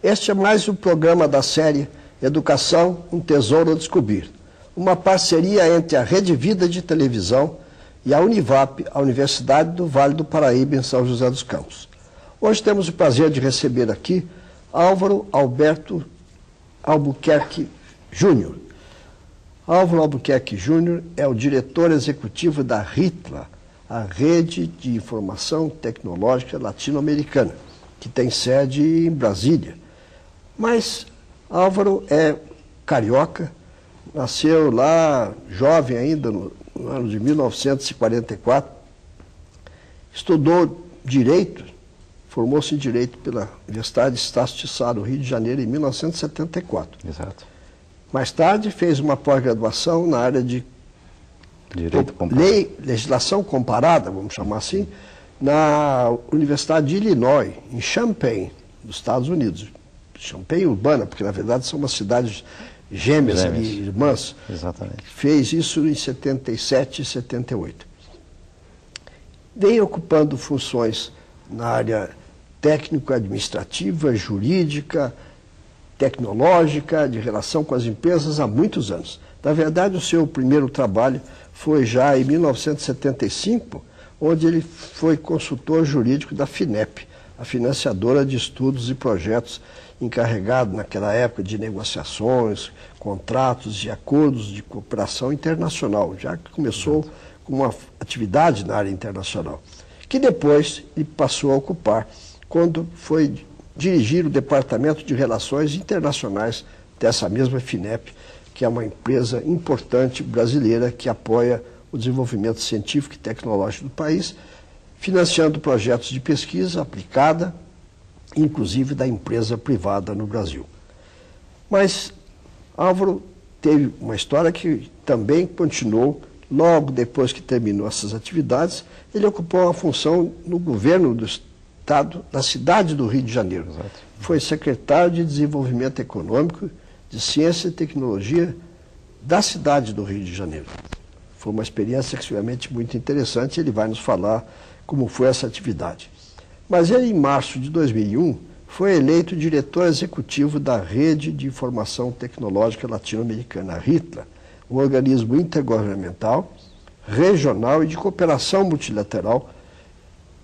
Este é mais um programa da série Educação, um Tesouro a Descobrir, uma parceria entre a Rede Vida de Televisão e a Univap, a Universidade do Vale do Paraíba, em São José dos Campos. Hoje temos o prazer de receber aqui Álvaro Alberto Albuquerque Júnior. Álvaro Albuquerque Júnior é o diretor executivo da RITLA, a Rede de Informação Tecnológica Latino-Americana, que tem sede em Brasília. Mas Álvaro é carioca, nasceu lá jovem ainda, no ano de 1944, estudou Direito, formou-se em Direito pela Universidade Estácio de Sá, no Rio de Janeiro, em 1974. Exato. Mais tarde fez uma pós-graduação na área de legislação comparada, vamos chamar assim, na Universidade de Illinois, em Champaign, nos Estados Unidos. Champaign urbana, porque na verdade são umas cidades gêmeas ali, irmãs. Exatamente. Fez isso em 77 e 78. Vem ocupando funções na área técnico-administrativa, jurídica, tecnológica, de relação com as empresas há muitos anos. Na verdade, o seu primeiro trabalho foi já em 1975, onde ele foi consultor jurídico da FINEP, a financiadora de estudos e projetos encarregado naquela época de negociações, contratos e acordos de cooperação internacional, já que começou com uma atividade na área internacional, que depois ele passou a ocupar quando foi dirigir o Departamento de Relações Internacionais dessa mesma FINEP, que é uma empresa importante brasileira que apoia o desenvolvimento científico e tecnológico do país, financiando projetos de pesquisa aplicada, inclusive da empresa privada no Brasil. Mas Álvaro teve uma história que também continuou, logo depois que terminou essas atividades, ele ocupou uma função no governo do Estado, da cidade do Rio de Janeiro. Exato. Foi secretário de Desenvolvimento Econômico, de Ciência e Tecnologia da cidade do Rio de Janeiro. Foi uma experiência extremamente muito interessante, ele vai nos falar como foi essa atividade. Mas ele, em março de 2001, foi eleito diretor executivo da Rede de Informação Tecnológica Latino-Americana, a RITLA, um organismo intergovernamental, regional e de cooperação multilateral.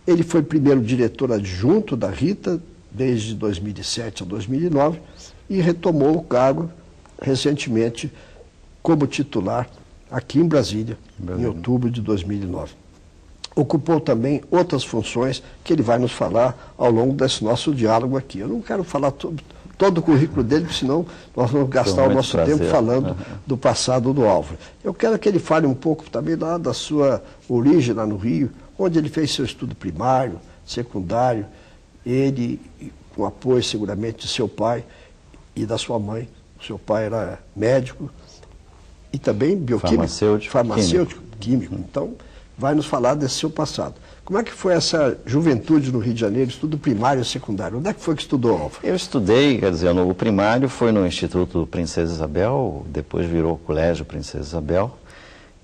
Ele foi primeiro diretor adjunto da RITA desde 2007 a 2009 e retomou o cargo recentemente como titular aqui em Brasília, em outubro de 2009. Ocupou também outras funções que ele vai nos falar ao longo desse nosso diálogo aqui. Eu não quero falar todo o currículo dele, porque senão nós vamos gastar o nosso tempo falando do passado do Álvaro. Eu quero que ele fale um pouco também lá da sua origem lá no Rio, onde ele fez seu estudo primário, secundário, ele, com apoio seguramente de seu pai e da sua mãe. O seu pai era médico e também bioquímico, farmacêutico, químico. Então, vai nos falar desse seu passado. Como é que foi essa juventude no Rio de Janeiro, estudo primário e secundário? Onde é que foi que estudou, Álvaro? Eu estudei, quer dizer, o primário foi no Instituto Princesa Isabel, depois virou Colégio Princesa Isabel,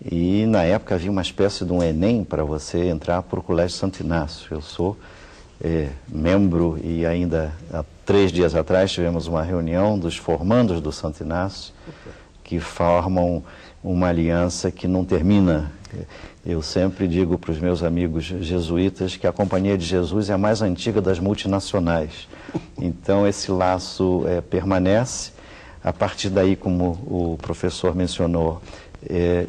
e na época havia uma espécie de um Enem para você entrar para o Colégio Santo Inácio. Eu sou membro e ainda há 3 dias atrás tivemos uma reunião dos formandos do Santo Inácio, que formam uma aliança que não termina. Eu sempre digo para os meus amigos jesuítas que a Companhia de Jesus é a mais antiga das multinacionais. Então esse laço permanece. A partir daí, como o professor mencionou,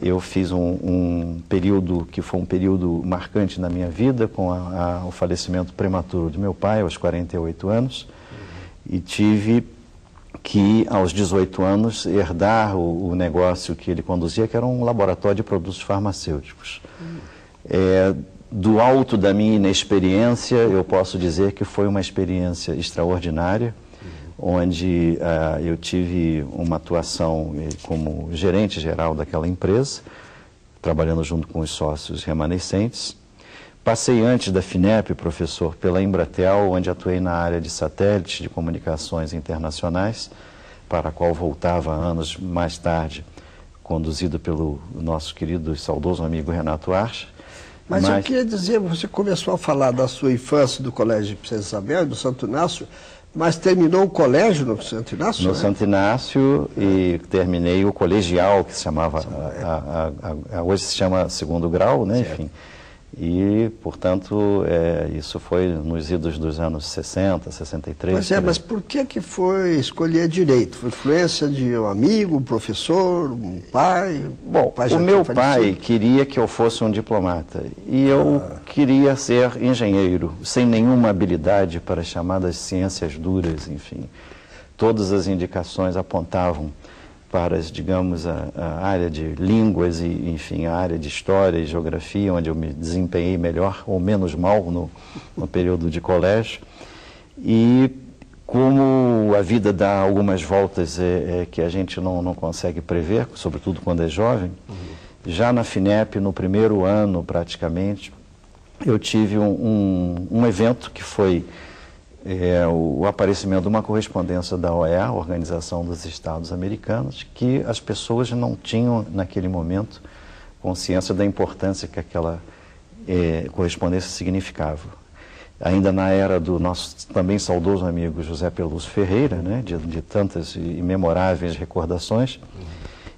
eu fiz um período que foi um período marcante na minha vida, com o falecimento prematuro do meu pai, aos 48 anos, e tive que, aos 18 anos, herdar o negócio que ele conduzia, que era um laboratório de produtos farmacêuticos. Do alto da minha inexperiência, eu posso dizer que foi uma experiência extraordinária, onde eu tive uma atuação como gerente geral daquela empresa, trabalhando junto com os sócios remanescentes. Passei antes da FINEP, professor, pela Embratel, onde atuei na área de satélites de comunicações internacionais, para a qual voltava anos mais tarde, conduzido pelo nosso querido e saudoso amigo Renato Archa. Mas eu queria dizer, você começou a falar da sua infância do Colégio Princesa Isabel e do Santo Inácio, Mas terminou o colégio no Santo Inácio? No né? Santo Inácio e terminei o colegial, que se chamava, hoje se chama segundo grau, né? Enfim. E, portanto, isso foi nos idos dos anos 60, 63. Mas por que foi escolher direito? Foi influência de um amigo, um professor, um pai? Bom, o meu pai queria que eu fosse um diplomata e eu queria ser engenheiro, sem nenhuma habilidade para as chamadas ciências duras, enfim. Todas as indicações apontavam para, digamos, a área de línguas e, enfim, a área de história e geografia, onde eu me desempenhei melhor ou menos mal no período de colégio. E como a vida dá algumas voltas que a gente não consegue prever, sobretudo quando é jovem, já na FINEP, no primeiro ano praticamente, eu tive um evento que foi o aparecimento de uma correspondência da OEA, Organização dos Estados Americanos, que as pessoas não tinham, naquele momento, consciência da importância que aquela correspondência significava. Ainda na era do nosso também saudoso amigo José Peluso Ferreira, né, de tantas imemoráveis recordações,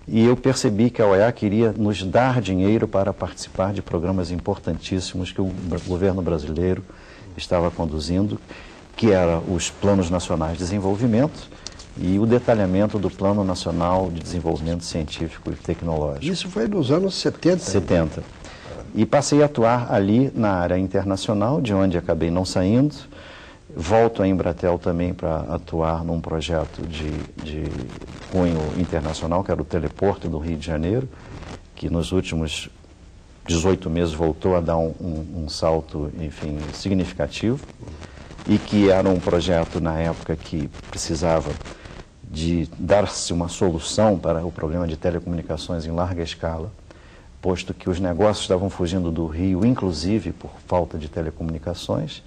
e eu percebi que a OEA queria nos dar dinheiro para participar de programas importantíssimos que o governo brasileiro estava conduzindo, que eram os Planos Nacionais de Desenvolvimento e o detalhamento do Plano Nacional de Desenvolvimento Científico e Tecnológico. Isso foi nos anos 70? 70. E passei a atuar ali na área internacional, de onde acabei não saindo. Volto a Embratel também para atuar num projeto de cunho internacional, que era o Teleporto do Rio de Janeiro, que nos últimos 18 meses voltou a dar um salto, enfim, significativo. E que era um projeto, na época, que precisava de dar-se uma solução para o problema de telecomunicações em larga escala, posto que os negócios estavam fugindo do Rio, inclusive por falta de telecomunicações.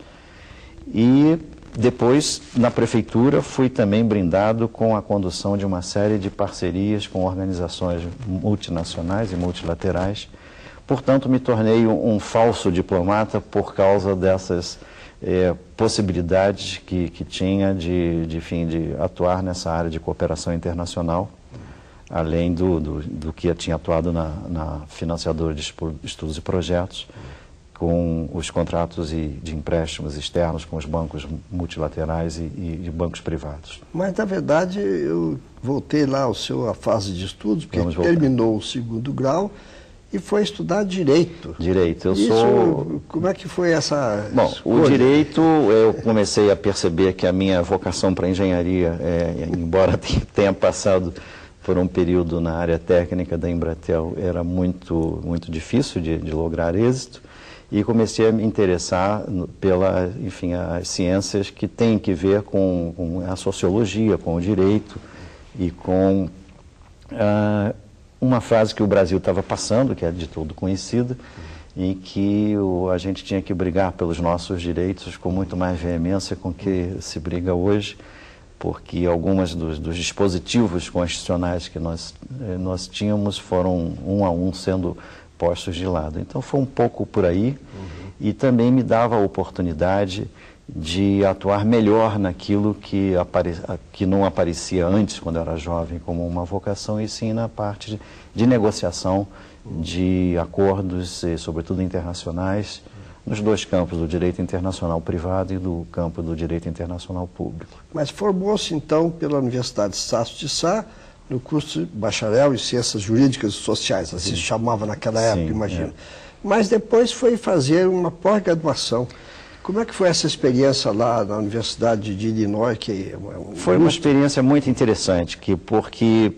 E depois, na prefeitura, fui também brindado com a condução de uma série de parcerias com organizações multinacionais e multilaterais. Portanto, me tornei um falso diplomata por causa dessas possibilidades que tinha de atuar nessa área de cooperação internacional, além do que eu tinha atuado na financiadora de estudos e projetos, com os contratos de empréstimos externos com os bancos multilaterais e bancos privados. Mas, na verdade, eu voltei lá à fase de estudos, porque terminou o segundo grau, e foi estudar Direito. Direito, Como é que foi essa Bom, escolha? O Direito, eu comecei a perceber que a minha vocação para a engenharia, embora tenha passado por um período na área técnica da Embratel, era muito difícil de lograr êxito, e comecei a me interessar as ciências que têm que ver com a sociologia, com o direito e com uma fase que o Brasil estava passando, que é de todo conhecida, em que a gente tinha que brigar pelos nossos direitos com muito mais veemência com que se briga hoje, porque algumas dos dispositivos constitucionais que nós tínhamos foram um a um sendo postos de lado. Então foi um pouco por aí, e também me dava a oportunidade de atuar melhor naquilo que não aparecia antes, quando eu era jovem, como uma vocação, e sim na parte de negociação de acordos, sobretudo internacionais, nos dois campos, do direito internacional privado e do campo do direito internacional público. Mas formou-se, então, pela Universidade Estácio de Sá, no curso de bacharel em Ciências Jurídicas e Sociais, assim se chamava naquela época, imagino. Mas depois foi fazer uma pós-graduação. Como é que foi essa experiência lá na Universidade de Illinois? Foi uma experiência muito interessante, porque